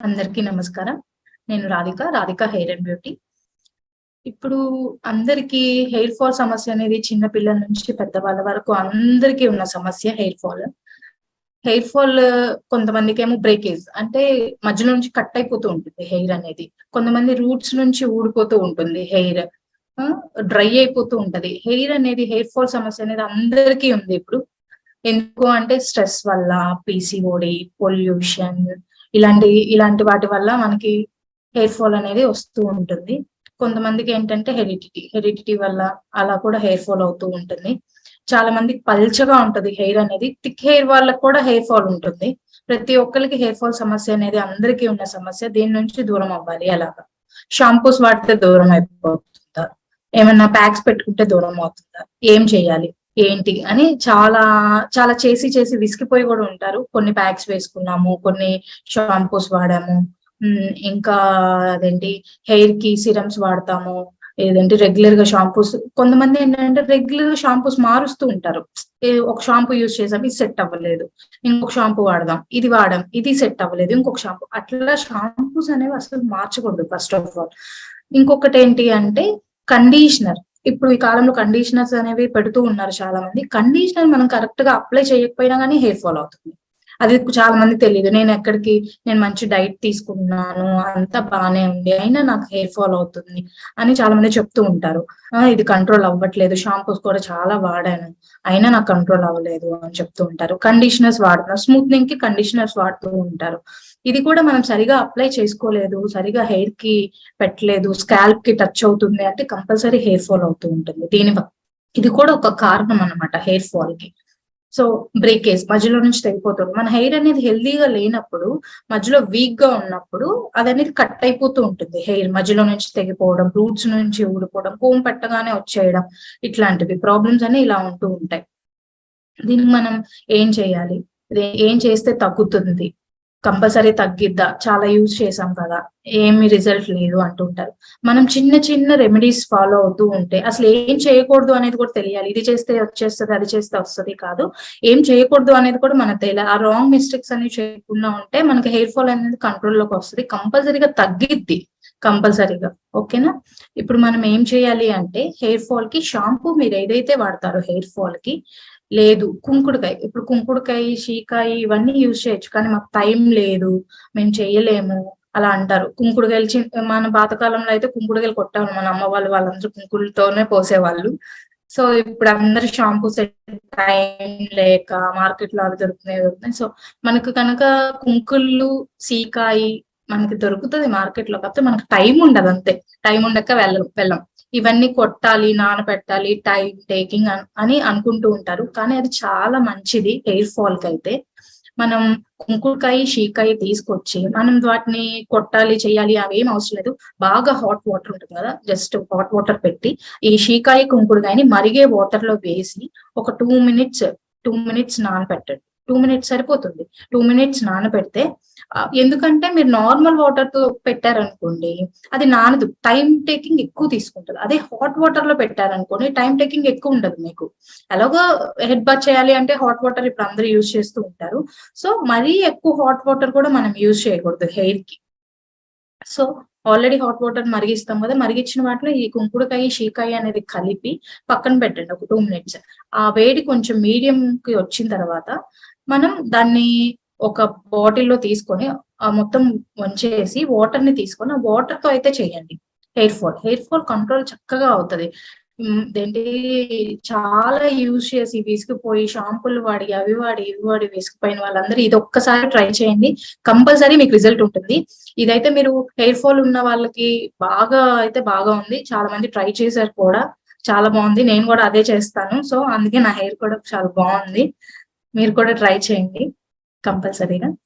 అందరికీ నమస్కారం. నేను రాధిక హెయిర్ అండ్ బ్యూటీ. ఇప్పుడు అందరికీ హెయిర్ ఫాల్ సమస్య అనేది చిన్న పిల్లల నుంచి పెద్దవాళ్ళ వరకు అందరికీ ఉన్న సమస్య హెయిర్ ఫాల్. హెయిర్ ఫాల్ కొంతమందికేమో బ్రేకేజ్ అంటే మధ్యలో నుంచి కట్ అయిపోతూ ఉంటుంది హెయిర్ అనేది. కొంతమంది రూట్స్ నుంచి ఊడిపోతూ ఉంటుంది హెయిర్. డ్రై అయిపోతూ ఉంటది. హెయిర్ ఫాల్ సమస్య అనేది అందరికీ ఉంది ఇప్పుడు. ఎందుకు అంటే స్ట్రెస్ వల్ల, పీసీఓడి, పొల్యూషన్ ఇలాంటి వాటి వల్ల మనకి హెయిర్ ఫాల్ అనేది వస్తూ ఉంటుంది. కొంతమందికి ఏంటంటే హెరిడిటీ వల్ల అలా కూడా హెయిర్ ఫాల్ అవుతూ ఉంటుంది. చాలా మందికి పల్చగా ఉంటది హెయిర్ అనేది. థిక్ హెయిర్ వాళ్ళకి కూడా హెయిర్ ఫాల్ ఉంటుంది. ప్రతి ఒక్కరికి హెయిర్ ఫాల్ సమస్య అనేది అందరికీ ఉన్న సమస్య. దీని నుంచి దూరం అవ్వాలి ఎలాగా? షాంపూస్ వాడితే దూరం అయిపోతుందా? ఏమన్నా ప్యాక్స్ పెట్టుకుంటే దూరం అవుతుందా? ఏం చేయాలి? ఏంటి అని చాలా చాలా చేసి విసిగిపోయి కూడా ఉంటారు. కొన్ని ప్యాక్స్ వేసుకున్నాము, కొన్ని షాంపూస్ వాడాము, ఇంకా అదేంటి హెయిర్ కి సిరమ్స్ వాడతాము, ఏదంటే రెగ్యులర్ గా షాంపూస్. కొంతమంది ఏంటంటే రెగ్యులర్ గా షాంపూస్ మారుస్తూ ఉంటారు. ఒక షాంపూ యూజ్ చేసాం, ఇది సెట్ అవ్వలేదు, ఇంకొక షాంపూ వాడదాం, ఇది వాడాం, ఇది సెట్ అవ్వలేదు, ఇంకొక షాంపూ. అట్లా షాంపూస్ అనేవి అసలు మార్చకూడదు ఫస్ట్ ఆఫ్ ఆల్. ఇంకొకటి ఏంటి అంటే కండిషనర్. ఇప్పుడు ఈ కాలంలో కండిషనర్స్ అనేవి పెడుతూ ఉన్నారు చాలా మంది. కండిషనర్ మనం కరెక్ట్ గా అప్లై చేయకపోయినా కానీ హెయిర్ ఫాల్ అవుతుంది. అది చాలా మంది తెలియదు. నేను మంచి డైట్ తీసుకున్నాను, అంతా బానే ఉంది, అయినా నాకు హెయిర్ ఫాల్ అవుతుంది అని చాలా మంది చెప్తూ ఉంటారు. ఇది కంట్రోల్ అవ్వట్లేదు, షాంపూస్ కూడా చాలా వాడాను, అయినా నాకు కంట్రోల్ అవ్వలేదు అని చెప్తూ ఉంటారు. కండిషనర్స్ వాడుతున్నారు, స్మూత్నింగ్ కి కండిషనర్స్ వాడుతూ ఉంటారు. ఇది కూడా మనం సరిగా అప్లై చేసుకోలేదు, సరిగా హెయిర్ కి పెట్టలేదు, స్కాల్ప్ కి టచ్ అవుతుంది అంటే కంపల్సరీ హెయిర్ ఫాల్ అవుతూ ఉంటుంది. ఇది కూడా ఒక కారణం అన్నమాట హెయిర్ ఫాల్ కి. సో బ్రేకేజ్ మధ్యలో నుంచి తెగిపోతుంది. మన హెయిర్ అనేది హెల్దీగా లేనప్పుడు, మధ్యలో వీక్ గా ఉన్నప్పుడు అది అనేది కట్ అయిపోతూ ఉంటుంది. హెయిర్ మధ్యలో నుంచి తెగిపోవడం, రూట్స్ నుంచి ఊడిపోవడం, కోమ్ పెట్టగానే వచ్చేయడం, ఇట్లాంటివి ప్రాబ్లమ్స్ అని ఇలా ఉంటూ ఉంటాయి. దీనికి మనం ఏం చేయాలి? ఏం చేస్తే తగ్గుతుంది? కంపల్సరీ తగ్గిద్దా? చాలా యూజ్ చేసాం కదా, ఏమి రిజల్ట్ లేదు అంటుంటారు. మనం చిన్న చిన్న రెమెడీస్ ఫాలో అవుతూ ఉంటే, అసలు ఏం చేయకూడదు అనేది కూడా తెలియాలి. ఇది చేస్తే వచ్చేస్తుంది, అది చేస్తే వస్తుంది కాదు, ఏం చేయకూడదు అనేది కూడా మనకు తెలియాలి. ఆ రాంగ్ మిస్టేక్స్ అనేవి చేయకుండా ఉంటే మనకి హెయిర్ ఫాల్ అనేది కంట్రోల్ లోకి వస్తుంది, కంపల్సరీగా తగ్గిద్ది కంపల్సరీగా. ఓకేనా? ఇప్పుడు మనం ఏం చేయాలి అంటే, హెయిర్ ఫాల్ కి షాంపూ మీరు ఏదైతే వాడతారో హెయిర్ ఫాల్ కి, లేదు కుంకుడుకాయ. ఇప్పుడు కుంకుడుకాయ, షీకాయ ఇవన్నీ యూజ్ చేయొచ్చు, కానీ మాకు టైం లేదు, మేము చేయలేము అలా అంటారు. కుంకుడుకాయలు మన పాతకాలంలో అయితే కుంకుడుకాయలు కొట్టేవాళ్ళు, మన అమ్మ వాళ్ళందరూ కుంకుడుతోనే పోసేవాళ్ళు. సో ఇప్పుడు అందరు షాంపూస్ టైం లేక మార్కెట్ లో అవి దొరుకుతున్నాయి. సో మనకు కనుక కుంకుళ్ళు, సీకాయి మనకి దొరుకుతుంది మార్కెట్ లో, కాకపోతే మనకు టైం ఉండదు అంతే. టైం ఉండక వెళ్ళం. ఇవన్నీ కొట్టాలి, నానబెట్టాలి, టైం టేకింగ్ అని అనుకుంటూ ఉంటారు, కానీ అది చాలా మంచిది హెయిర్ ఫాల్ కి అయితే. మనం కుంకుడుకాయ, షీకాయ తీసుకొచ్చి మనం వాటిని కొట్టాలి, చేయాలి అవేం అవసరం లేదు. బాగా హాట్ వాటర్ ఉంటుంది కదా, జస్ట్ హాట్ వాటర్ పెట్టి ఈ షీకాయ, కుంకుడుకాయని మరిగే వాటర్ లో వేసి ఒక 2 మినిట్స్ నానబెట్టండి. 2 మినిట్స్ సరిపోతుంది. 2 మినిట్స్ నానబెడితే, ఎందుకంటే మీరు నార్మల్ వాటర్ తో పెట్టారనుకోండి అది నానదు, టైం టేకింగ్ ఎక్కువ తీసుకుంటుంది. అదే హాట్ వాటర్ లో పెట్టారనుకోండి టైం టేకింగ్ ఎక్కువ ఉండదు మీకు. ఎలాగో హెడ్ బాత్ చేయాలి అంటే హాట్ వాటర్ ఇప్పుడు అందరూ యూజ్ చేస్తూ ఉంటారు. సో మరీ ఎక్కువ హాట్ వాటర్ కూడా మనం యూజ్ చేయకూడదు హెయిర్ కి. సో ఆల్రెడీ హాట్ వాటర్ మరిగిస్తాం కదా, మరిగించిన వాటిలో ఈ కుంకుడుకాయ, షీకాయ అనేది కలిపి పక్కన పెట్టండి ఒక 2 మినిట్స్. ఆ వేడి కొంచెం మీడియం కి వచ్చిన తర్వాత మనం దాన్ని ఒక బాటిల్లో తీసుకొని మొత్తం వంచేసి వాటర్ ని తీసుకొని ఆ వాటర్ తో అయితే చేయండి. హెయిర్ ఫాల్ కంట్రోల్ చక్కగా అవుతుంది. ఏంటి, చాలా యూజ్ చేసి విసిగిపోయి షాంపూలు వాడి అవి వాడి ఇవి వాడి విసిగిపోయిన వాళ్ళందరూ ఇది ఒక్కసారి ట్రై చేయండి, కంపల్సరీ మీకు రిజల్ట్ ఉంటుంది. ఇదైతే మీరు హెయిర్ ఫాల్ ఉన్న వాళ్ళకి బాగా ఉంది. చాలా మంది ట్రై చేశారు కూడా, చాలా బాగుంది. నేను కూడా అదే చేస్తాను. సో అందుకే నా హెయిర్ కూడా చాలా బాగుంది. మీరు కూడా ట్రై చేయండి కంపల్సరీగా.